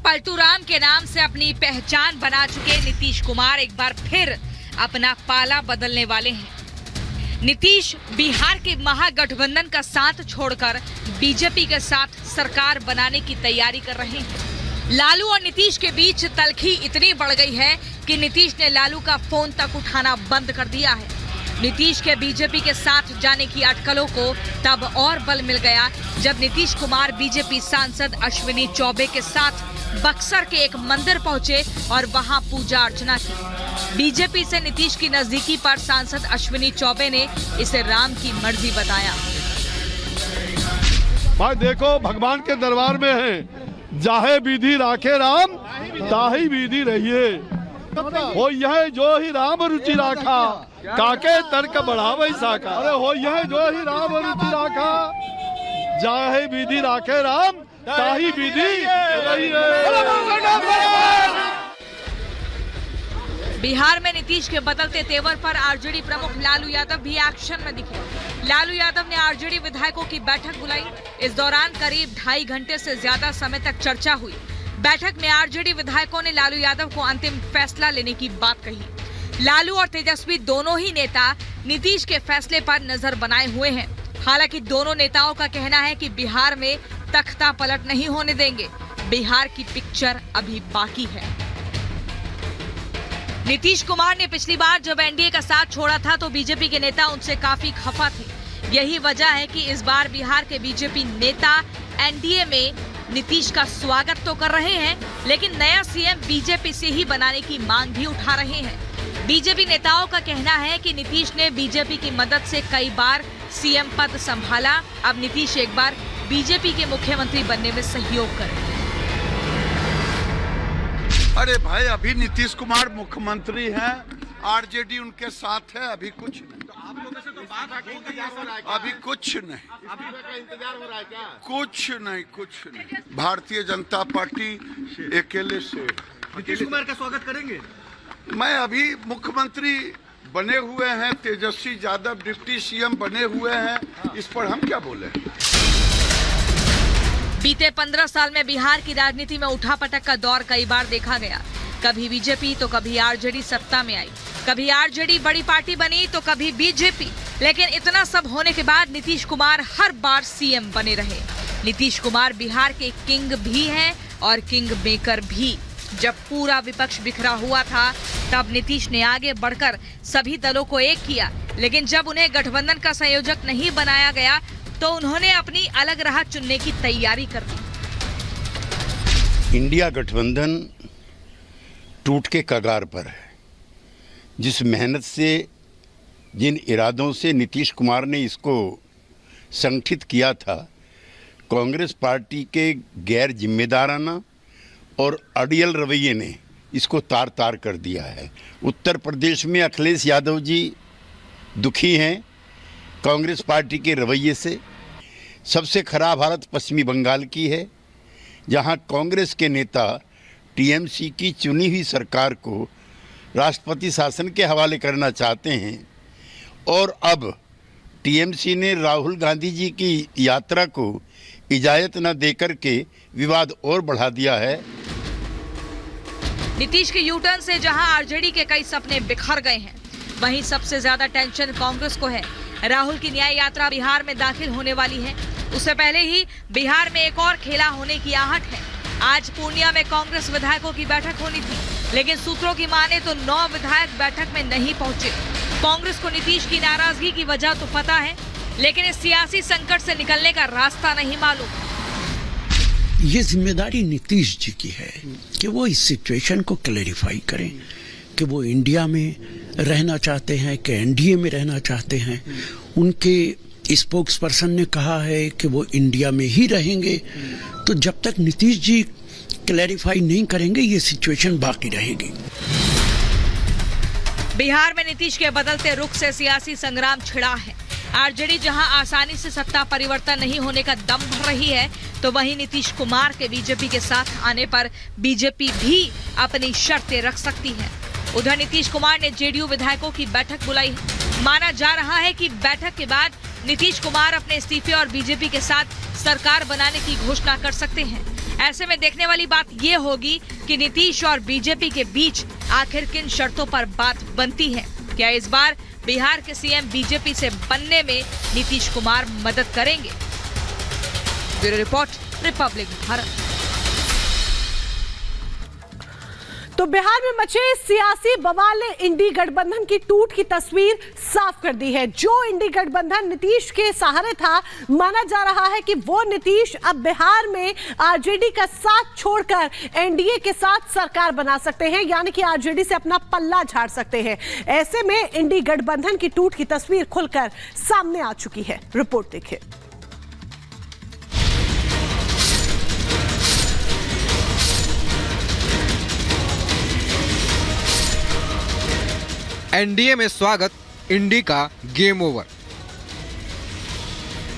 पलटू राम के नाम से अपनी पहचान बना चुके नीतीश कुमार एक बार फिर अपना पाला बदलने वाले हैं। नीतीश बिहार के महागठबंधन का साथ छोड़कर बीजेपी के साथ सरकार बनाने की तैयारी कर रहे हैं। लालू और नीतीश के बीच तलखी इतनी बढ़ गई है कि नीतीश ने लालू का फोन तक उठाना बंद कर दिया है। नीतीश के बीजेपी के साथ जाने की अटकलों को तब और बल मिल गया जब नीतीश कुमार बीजेपी सांसद अश्विनी चौबे के साथ बक्सर के एक मंदिर पहुंचे और वहां पूजा अर्चना की। बीजेपी से नीतीश की नजदीकी पर सांसद अश्विनी चौबे ने इसे राम की मर्जी बताया। भाई देखो, भगवान के दरबार में है, जाहे विधि राखे राम ताही विधि रहिए। हो यह जो ही राम रुचि राखा, काके तर्क बढ़ावे साका। अरे हो यह जो ही राम रुचि राखा, जाहे विधि राखे राम ताही विधि रहिए। बिहार में नीतीश के बदलते तेवर पर आरजेडी प्रमुख लालू यादव भी एक्शन में दिखे। लालू यादव ने आरजेडी विधायकों की बैठक बुलाई। इस दौरान करीब 2.5 घंटे से ज्यादा समय तक चर्चा हुई। बैठक में आरजेडी विधायकों ने लालू यादव को अंतिम फैसला लेने की बात कही। लालू और तेजस्वी दोनों ही नेता नीतीश के फैसले पर नजर बनाए हुए हैं। हालांकि दोनों नेताओं का कहना है कि बिहार में तख्ता पलट नहीं होने देंगे। बिहार की पिक्चर अभी बाकी है। नीतीश कुमार ने पिछली बार जब एनडीए का साथ छोड़ा था तो बीजेपी के नेता उनसे काफी खफा थे। यही वजह है कि इस बार बिहार के बीजेपी नेता एनडीए में नीतीश का स्वागत तो कर रहे हैं, लेकिन नया सीएम बीजेपी से ही बनाने की मांग भी उठा रहे हैं। बीजेपी नेताओं का कहना है कि नीतीश ने बीजेपी की मदद से कई बार सीएम पद संभाला। अब नीतीश एक बार बीजेपी के मुख्यमंत्री बनने में सहयोग करें। अरे भाई, अभी नीतीश कुमार मुख्यमंत्री हैं, आरजेडी उनके साथ है, अभी कुछ नहीं। तो आप लोगों से तो बात अभी कुछ नहीं, इंतजार हो रहा है क्या? कुछ नहीं। भारतीय जनता पार्टी अकेले से। नीतीश कुमार का स्वागत करेंगे। मैं अभी मुख्यमंत्री बने हुए हैं, तेजस्वी यादव डिप्टी सीएम बने हुए हैं, इस पर हम क्या बोले। बीते 15 साल में बिहार की राजनीति में उठापटक का दौर कई बार देखा गया। कभी बीजेपी तो कभी आरजेडी सत्ता में आई, कभी आरजेडी बड़ी पार्टी बनी तो कभी बीजेपी। लेकिन इतना सब होने के बाद नीतीश कुमार हर बार सीएम बने रहे। नीतीश कुमार बिहार के किंग भी हैं और किंग मेकर भी। जब पूरा विपक्ष बिखरा हुआ था तब नीतीश ने आगे बढ़कर सभी दलों को एक किया, लेकिन जब उन्हें गठबंधन का संयोजक नहीं बनाया गया तो उन्होंने अपनी अलग राह चुनने की तैयारी कर दी। इंडिया गठबंधन टूट के कगार पर है। जिस मेहनत से, जिन इरादों से नीतीश कुमार ने इसको संगठित किया था, कांग्रेस पार्टी के गैर जिम्मेदाराना और अड़ियल रवैये ने इसको तार तार कर दिया है। उत्तर प्रदेश में अखिलेश यादव जी दुखी हैं कांग्रेस पार्टी के रवैये से। सबसे खराब हालत पश्चिमी बंगाल की है, जहां कांग्रेस के नेता टीएमसी की चुनी हुई सरकार को राष्ट्रपति शासन के हवाले करना चाहते हैं और अब टीएमसी ने राहुल गांधी जी की यात्रा को इजाजत न देकर के विवाद और बढ़ा दिया है। नीतीश के यूटर्न से जहां आरजेडी के कई सपने बिखर गए हैं, वहीं सबसे ज्यादा टेंशन कांग्रेस को है। राहुल की न्याय यात्रा बिहार में दाखिल होने वाली है। उससे पहले ही बिहार में एक और खेला होने की आहट है। आज पूर्णिया में कांग्रेस विधायकों की बैठक होनी थी, लेकिन सूत्रों की माने तो 9 विधायक बैठक में नहीं पहुंचे। कांग्रेस को नीतीश की नाराजगी की वजह तो पता है, लेकिन इस सियासी संकट से निकलने का रास्ता नहीं मालूम। ये जिम्मेदारी नीतीश जी की है कि वो इस सिचुएशन को क्लैरिफाई करें कि वो इंडिया में रहना चाहते हैं कि एनडीए में रहना चाहते हैं। उनके स्पोक्स पर्सन ने कहा है कि वो इंडिया में ही रहेंगे। तो जब तक नीतीश जी क्लैरिफाई नहीं करेंगे, ये सिचुएशन बाकी रहेगी। बिहार में नीतीश के बदलते रुख से सियासी संग्राम छिड़ा है। आरजेडी जहां आसानी से सत्ता परिवर्तन नहीं होने का दम भर रही है, तो वहीं नीतीश कुमार के बीजेपी के साथ आने पर बीजेपी भी अपनी शर्तें रख सकती है। उधर नीतीश कुमार ने जेडीयू विधायकों की बैठक बुलाई है। माना जा रहा है कि बैठक के बाद नीतीश कुमार अपने इस्तीफे और बीजेपी के साथ सरकार बनाने की घोषणा कर सकते हैं। ऐसे में देखने वाली बात ये होगी कि नीतीश और बीजेपी के बीच आखिर किन शर्तों पर बात बनती है। क्या इस बार बिहार के सीएम बीजेपी से बनने में नीतीश कुमार मदद करेंगे? Bureau report, Republic Bharat. तो बिहार में मचे सियासी बवाल ने इंडी गठबंधन की टूट की तस्वीर साफ कर दी है। जो इंडी गठबंधन नीतीश के सहारे था, माना जा रहा है कि वो नीतीश अब बिहार में आरजेडी का साथ छोड़कर एनडीए के साथ सरकार बना सकते हैं, यानी कि आरजेडी से अपना पल्ला झाड़ सकते हैं। ऐसे में इंडी गठबंधन की टूट की तस्वीर खुलकर सामने आ चुकी है। रिपोर्ट देखिए। एनडीए में स्वागत, इंडी का गेम ओवर।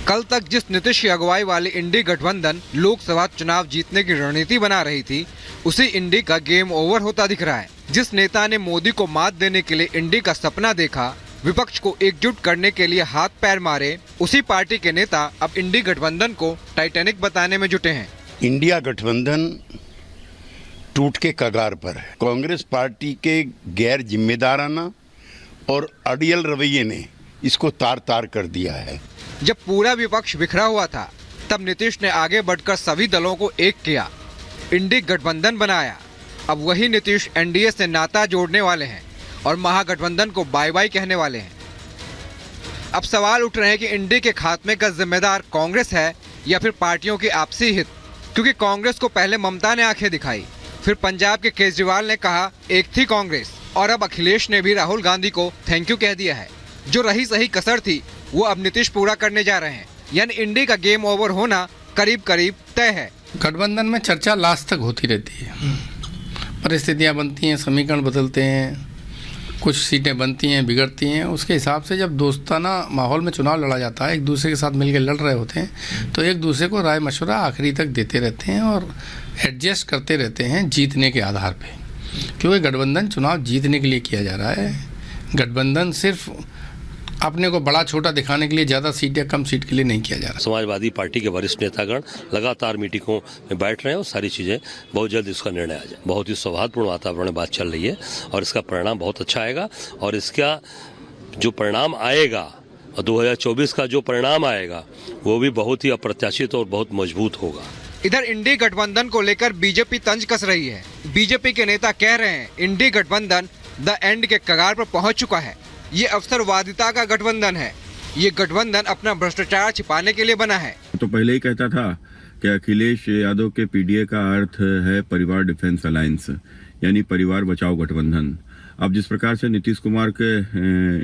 कल तक जिस नीतीश की अगुवाई वाली इंडी गठबंधन लोकसभा चुनाव जीतने की रणनीति बना रही थी, उसी इंडी का गेम ओवर होता दिख रहा है। जिस नेता ने मोदी को मात देने के लिए इंडी का सपना देखा, विपक्ष को एकजुट करने के लिए हाथ पैर मारे, उसी पार्टी के नेता अब इंडी गठबंधन को टाइटैनिक बताने में जुटे हैं। इंडिया गठबंधन टूट के कगार पर है। कांग्रेस पार्टी के गैर जिम्मेदाराना और अड़ियल रवैये ने इसको तार तार कर दिया है। जब पूरा विपक्ष बिखरा हुआ था, तब नीतीश ने आगे बढ़कर सभी दलों को एक किया, इंडी गठबंधन बनाया। अब वही नीतीश एनडीए से नाता जोड़ने वाले हैं और महागठबंधन को बाय बाय कहने वाले हैं। अब सवाल उठ रहे हैं कि इंडी के खात्मे का जिम्मेदार कांग्रेस है या फिर पार्टियों की आपसी हित, क्योंकि कांग्रेस को पहले ममता ने आंखें दिखाई, फिर पंजाब के केजरीवाल ने कहा एक थी कांग्रेस, और अब अखिलेश ने भी राहुल गांधी को थैंक यू कह दिया है। जो रही सही कसर थी, वो अब नीतीश पूरा करने जा रहे हैं, यानी इंडी का गेम ओवर होना करीब करीब तय है। गठबंधन में चर्चा लास्ट तक होती रहती है, परिस्थितियां बनती हैं, समीकरण बदलते हैं, कुछ सीटें बनती हैं, बिगड़ती हैं। उसके हिसाब से जब दोस्ताना माहौल में चुनाव लड़ा जाता है, एक दूसरे के साथ मिलकर लड़ रहे होते हैं, तो एक दूसरे को राय मशवरा आखिरी तक देते रहते हैं और एडजस्ट करते रहते हैं जीतने के आधार पे। क्योंकि गठबंधन चुनाव जीतने के लिए किया जा रहा है। गठबंधन सिर्फ अपने को बड़ा छोटा दिखाने के लिए, ज़्यादा सीट या कम सीट के लिए नहीं किया जा रहा। समाजवादी पार्टी के वरिष्ठ नेतागण लगातार मीटिंगों में बैठ रहे हैं और सारी चीज़ें बहुत जल्द इसका निर्णय आ जाए। बहुत ही सौहार्दपूर्ण वातावरण में बात चल रही है और इसका परिणाम बहुत अच्छा आएगा। और इसका जो परिणाम आएगा, 2024 का जो परिणाम आएगा, वो भी बहुत ही अप्रत्याशित और बहुत मजबूत होगा। इधर इंडी गठबंधन को लेकर बीजेपी तंज कस रही है। बीजेपी के नेता कह रहे हैं इंडी गठबंधन द एंड के कगार पर पहुंच चुका है। ये अवसरवादिता का गठबंधन है। ये गठबंधन अपना भ्रष्टाचार छिपाने के लिए बना है। तो पहले ही कहता था कि अखिलेश यादव के पीडीए का अर्थ है परिवार डिफेंस अलायंस, यानी परिवार बचाओ गठबंधन। अब जिस प्रकार से नीतीश कुमार के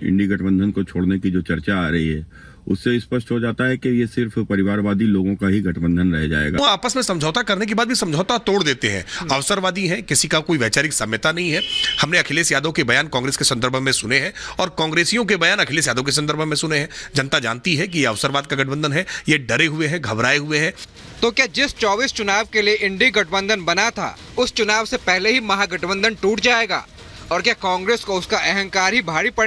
इंडी गठबंधन को छोड़ने की जो चर्चा आ रही है, उससे स्पष्ट हो जाता है कि ये सिर्फ परिवारवादी लोगों का ही गठबंधन रह जाएगा। वो आपस में समझौता करने के बाद भी समझौता तोड़ देते हैं। अवसरवादी है, किसी का कोई वैचारिक साम्यता नहीं है। हमने अखिलेश यादव के बयान कांग्रेस के संदर्भ में सुने हैं और कांग्रेसियों के बयान अखिलेश यादव के संदर्भ में सुने हैं। जनता जानती है कि ये अवसरवाद का गठबंधन है, ये डरे हुए हैं, घबराए हुए हैं। तो क्या जिस 24 चुनाव के लिए इंडी गठबंधन बना था, उस चुनाव से पहले ही महागठबंधन टूट जाएगा? और क्या कांग्रेस को उसका अहंकार ही भारी पड़ने